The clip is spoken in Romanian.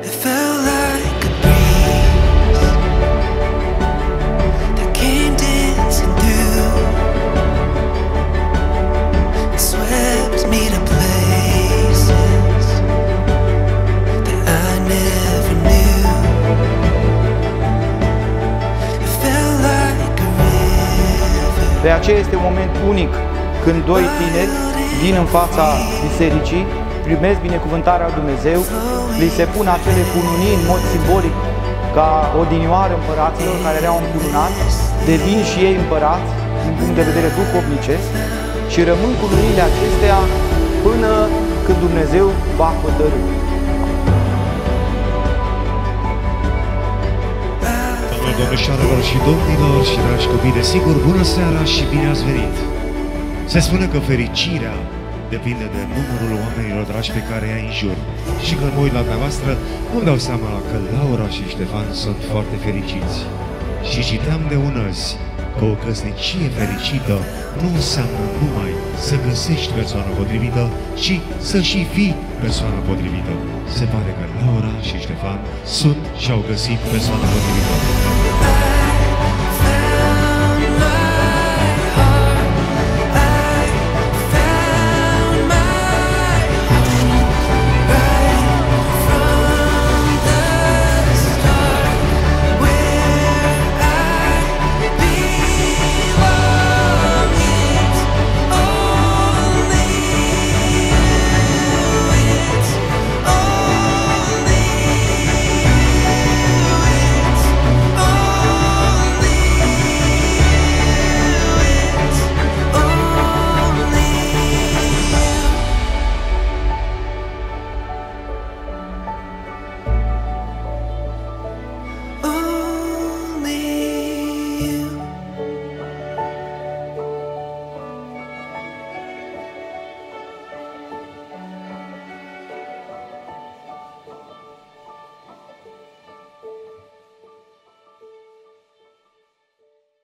It felt like a breeze that came dancing through and swept me to places that I never knew. It felt like a river. De aceea este un moment unic când doi tineri vin în fața bisericii, primesc binecuvântarea lui Dumnezeu, li se pun acele cununii în mod simbolic ca odinioară împăraților care erau încununați, devin și ei împărați din punct de vedere duhovnicesc și rămân cununiile acestea până când Dumnezeu va hotărî. Domnișoarelor și domnilor și dragi copii, desigur, bună seara și bine ați venit! Se spune că fericirea depinde de numărul oamenilor dragi pe care ai în jur. Și când mă uit la dumneavoastră, îmi dau seama că Laura și Ștefan sunt foarte fericiți. Și citeam de unăzi că o căsnicie fericită nu înseamnă numai să găsești persoana potrivită, ci să și fii persoana potrivită. Se pare că Laura și Ștefan sunt și au găsit persoana potrivită. Only you.